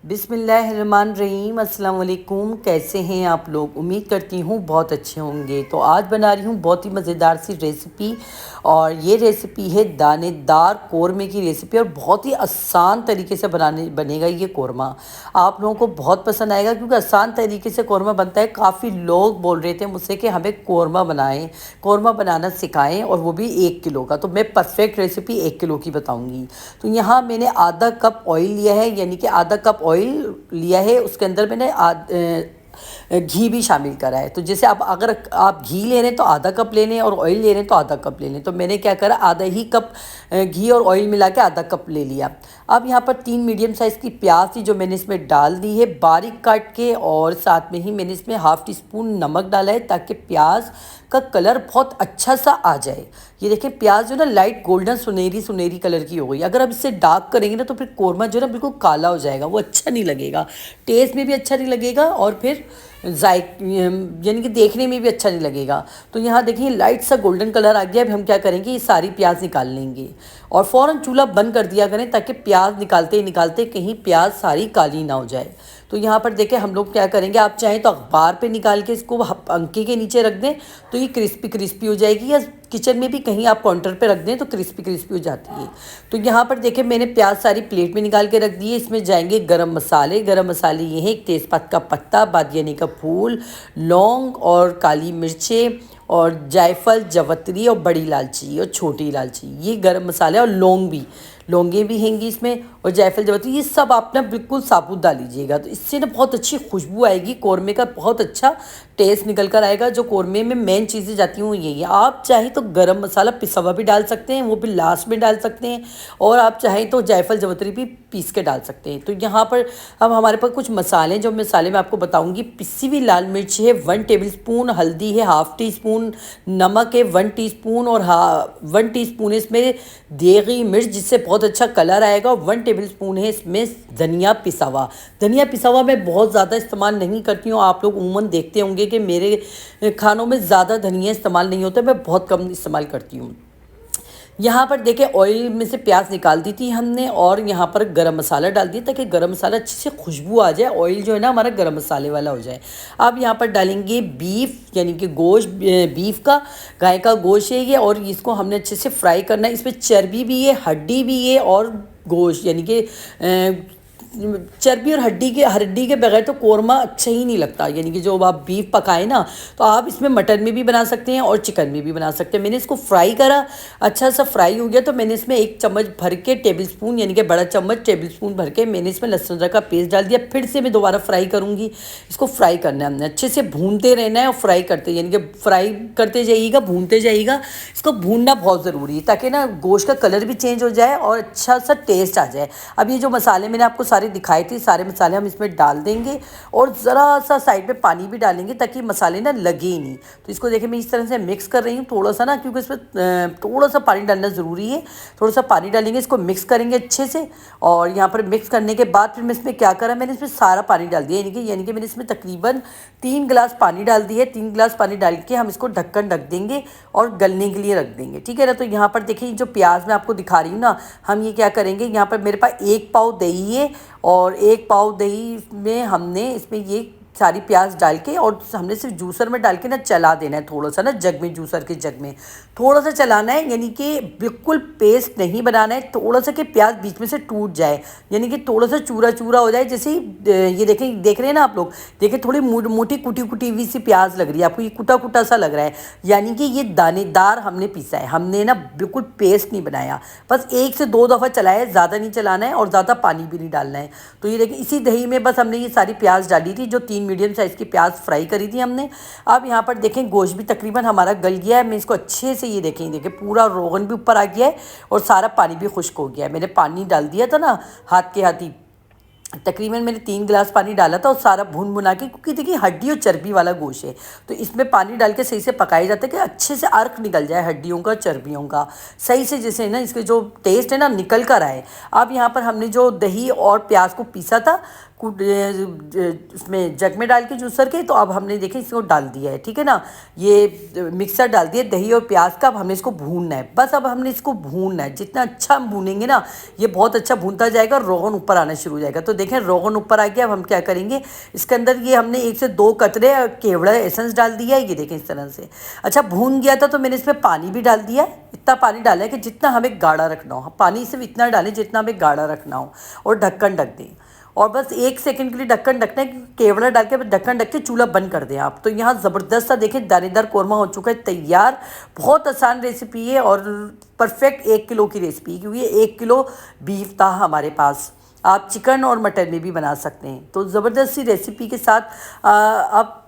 बिस्मिल्लाहिर्रहमानिर्रहीम। अस्सलाम वालेकुम। कैसे हैं आप लोग? उम्मीद करती हूँ बहुत अच्छे होंगे। तो आज बना रही हूँ बहुत ही मज़ेदार सी रेसिपी, और ये रेसिपी है दानेदार कौरमे की रेसिपी, और बहुत ही आसान तरीके से बनेगा ये कौरमा। आप लोगों को बहुत पसंद आएगा क्योंकि आसान तरीके से कौरमा बनता है। काफ़ी लोग बोल रहे थे मुझसे कि हमें कौरमा बनाएं, कौरमा बनाना सिखाएं, और वो भी 1 किलो का। तो मैं परफेक्ट रेसिपी 1 किलो की बताऊँगी। तो यहाँ मैंने आधा कप ऑयल लिया है, यानी कि आधा कप ऑयल लिया है। उसके अंदर मैंने घी भी शामिल करा है। तो जैसे आप अगर आप घी ले रहे हैं तो आधा कप ले लें, और ऑयल ले रहे हैं तो आधा कप ले लें। तो मैंने क्या करा, आधा ही कप घी और ऑयल मिला के आधा कप ले लिया। अब यहाँ पर 3 मीडियम साइज़ की प्याज थी जो मैंने इसमें डाल दी है बारीक काट के, और साथ में ही मैंने इसमें हाफ़ टी स्पून नमक डाला है ताकि प्याज का कलर बहुत अच्छा सा आ जाए। ये देखें, प्याज जो ना लाइट गोल्डन सुनहरी सुनहरी कलर की हो गई। अगर आप इससे डार्क करेंगे ना तो फिर कौरमा जो है ना बिल्कुल काला हो जाएगा, वो अच्छा नहीं लगेगा, टेस्ट में भी अच्छा नहीं लगेगा, और फिर यानी कि देखने में भी अच्छा नहीं लगेगा। तो यहाँ देखिए लाइट सा गोल्डन कलर आ गया। अब हम क्या करेंगे, ये सारी प्याज निकाल लेंगे, और फ़ौरन चूल्हा बंद कर दिया करें ताकि प्याज निकालते ही निकालते कहीं प्याज सारी काली ना हो जाए। तो यहाँ पर देखें हम लोग क्या करेंगे, आप चाहें तो अखबार पे निकाल के इसको पंखे के नीचे रख दें तो ये क्रिस्पी क्रिस्पी हो जाएगी, या किचन में भी कहीं आप काउंटर पे रख दें तो क्रिस्पी क्रिस्पी हो जाती है। तो यहाँ पर देखें मैंने प्याज सारी प्लेट में निकाल के रख दी है। इसमें जाएंगे गरम मसाले। गरम मसाले ये हैं, एक तेज़पात का पत्ता, बादियानी का फूल, लौंग और काली मिर्चें, और जायफल, जवतरी और बड़ी इलायची और छोटी इलायची, ये गरम मसाले, और लौंगे भी हैंगी इसमें, और जायफल, जवतरी, ये सब आप ना बिल्कुल साबुत डाल लीजिएगा। तो इससे ना बहुत अच्छी खुशबू आएगी, कौरमे का बहुत अच्छा टेस्ट निकल कर आएगा। जो कौरमे में मेन चीज़ें जाती हैं वो यही है। आप चाहें तो गरम मसाला पिसा हुआ भी डाल सकते हैं, वो भी लास्ट में डाल सकते हैं, और आप चाहें तो जायफल, जवतरी भी पीस के डाल सकते हैं। तो यहाँ पर अब हमारे पास कुछ मसाले, जो मसाले मैं आपको बताऊँगी, पिसी हुई लाल मिर्च है 1 टेबल स्पून, हल्दी है हाफ़ टी स्पून, नमक है 1 टीस्पून, और 1 टीस्पून इसमें देगी मिर्च जिससे बहुत अच्छा कलर आएगा, और 1 टेबल स्पून है इसमें धनिया पिसा हुआ। धनिया पिसा हुआ मैं बहुत ज़्यादा इस्तेमाल नहीं करती हूँ। आप लोग उमूमन देखते होंगे कि मेरे खानों में ज़्यादा धनिया इस्तेमाल नहीं होता, मैं बहुत कम इस्तेमाल करती हूँ। यहाँ पर देखें ऑयल में से प्याज निकाल दी थी हमने, और यहाँ पर गरम मसाला डाल दिया ताकि गरम मसाला अच्छे से खुशबू आ जाए, ऑयल जो है ना हमारा गरम मसाले वाला हो जाए। अब यहाँ पर डालेंगे बीफ, यानी कि गोश्त, बीफ का, गाय का गोश्त है ये, और इसको हमने अच्छे से फ्राई करना है। इसमें चर्बी भी है, हड्डी भी है, और गोश्त, यानी कि चर्बी और हड्डी के बगैर तो कौरमा अच्छा ही नहीं लगता। यानी कि जो आप बीफ पकाए ना, तो आप इसमें मटन में भी बना सकते हैं और चिकन में भी बना सकते हैं। मैंने इसको फ्राई करा, अच्छा सा फ्राई हो गया तो मैंने इसमें 1 चम्मच भर के टेबल स्पून, यानी कि बड़ा चम्मच टेबल स्पून भर के मैंने इसमें लहसुन अदरक का पेस्ट डाल दिया। फिर से मैं दोबारा फ्राई करूँगी। इसको फ्राई करना है हमने, अच्छे से भूनते रहना है, और फ्राई करते, यानी कि फ्राई करते जाइएगा, भूनते जाइएगा। इसको भूनना बहुत ज़रूरी है ताकि ना गोश्त का कलर भी चेंज हो जाए और अच्छा सा टेस्ट आ जाए। अब ये जो मसाले मैंने आपको सारे दिखाए थे, सारे मसाले हम इसमें डाल देंगे, और ज़रा सा साइड में पानी भी डालेंगे ताकि मसाले ना लगे ही नहीं। तो इसको देखिए मैं इस तरह से मिक्स कर रही हूँ थोड़ा सा ना, क्योंकि इसमें थोड़ा सा पानी डालना ज़रूरी है। थोड़ा सा पानी डालेंगे, इसको मिक्स करेंगे अच्छे से, और यहाँ पर मिक्स करने के बाद फिर मैं इसमें क्या करा, मैंने इसमें सारा पानी डाल दिया, यानी कि मैंने इसमें तकरीबन 3 गिलास पानी डाल दिया है। 3 गिलास पानी डाल के हम इसको ढक्कन ढक देंगे और गलने के लिए रख देंगे, ठीक है ना। तो यहाँ पर देखिए जो प्याज मैं आपको दिखा रही हूँ ना, हम ये क्या करेंगे, यहाँ पर मेरे पास 1 पाव दही है, और 1 पाव दही में हमने इसमें ये सारी प्याज डाल के, और हमने सिर्फ जूसर में डाल के ना चला देना है, थोड़ा सा ना जग में, जूसर के जग में थोड़ा सा चलाना है, यानी कि बिल्कुल पेस्ट नहीं बनाना है। थोड़ा सा कि प्याज बीच में से टूट जाए, यानी कि थोड़ा सा चूरा चूरा हो जाए। जैसे ये देख रहे हैं ना आप लोग, देखिए थोड़ी मोटी कुटी कुटी हुई सी प्याज लग रही है आपको, ये कुटा कुटा सा लग रहा है, यानी कि ये दानेदार हमने पीसा है, हमने ना बिल्कुल पेस्ट नहीं बनाया। बस 1 से 2 दफ़ा चलाया है, ज़्यादा नहीं चलाना है, और ज़्यादा पानी भी नहीं डालना है। तो ये देखिए इसी दही में बस हमने ये सारी प्याज डाली थी, जो 3 मीडियम साइज़ की प्याज फ्राई करी थी हमने। अब यहाँ पर देखें गोश्त भी तकरीबन हमारा गल गया है। मैं इसको अच्छे से ये देखें पूरा रोगन भी ऊपर आ गया है, और सारा पानी भी खुश्क हो गया है। मैंने पानी डाल दिया था ना हाथ के हाथ ही, तकरीबन मैंने 3 गिलास पानी डाला था, और सारा भून भुना के, क्योंकि देखिए हड्डी और चर्बी वाला गोश्त है, तो इसमें पानी डाल के सही से पकाया जाता है कि अच्छे से अर्क निकल जाए हड्डियों का, चर्बियों का, सही से जैसे ना इसके जो टेस्ट है ना निकल कर आए। अब यहाँ पर हमने जो दही और प्याज को पीसा था उसमें जग में डाल के जूसर के, तो अब हमने देखें इसको डाल दिया है, ठीक है ना। ये मिक्सर डाल दिया दही और प्याज का। अब हमें इसको भूनना है, बस अब हमने इसको भूनना है। जितना अच्छा हम भूनेंगे ना, ये बहुत अच्छा भूनता जाएगा और रोगन ऊपर आना शुरू हो जाएगा। तो देखें रोगन ऊपर आ गया। अब हम क्या करेंगे, इसके अंदर ये हमने 1 से 2 कतरे केवड़ा एसेंस डाल दिया है, ये देखें इस तरह से। अच्छा भून गया था तो मैंने इसमें पानी भी डाल दिया है। इतना पानी डाला है कि जितना हमें गाढ़ा रखना हो, पानी सिर्फ इतना डालें जितना हमें गाढ़ा रखना हो, और ढक्कन ढक दें। और बस 1 सेकंड के लिए ढक्कन ढकना है, केवड़ा डाल के ढक्कन ढक के चूल्हा बंद कर दें आप। तो यहाँ ज़बरदस्त सा देखिए दानेदार कोरमा हो चुका है तैयार। बहुत आसान रेसिपी है और परफेक्ट 1 किलो की रेसिपी, क्योंकि 1 किलो बीफ था हमारे पास। आप चिकन और मटन में भी बना सकते हैं। तो ज़बरदस्त सी रेसिपी के साथ आप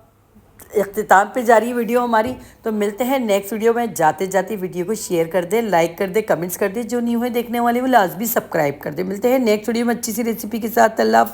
इख्तिताम पे जा रही है वीडियो हमारी। तो मिलते हैं नेक्स्ट वीडियो में। जाते जाते वीडियो को शेयर कर दें, लाइक कर दें, कमेंट्स कर दें। जो न्यू है देखने वाले वो लाजमी सब्सक्राइब कर दें। मिलते हैं नेक्स्ट वीडियो में अच्छी सी रेसिपी के साथ। अल्लाह।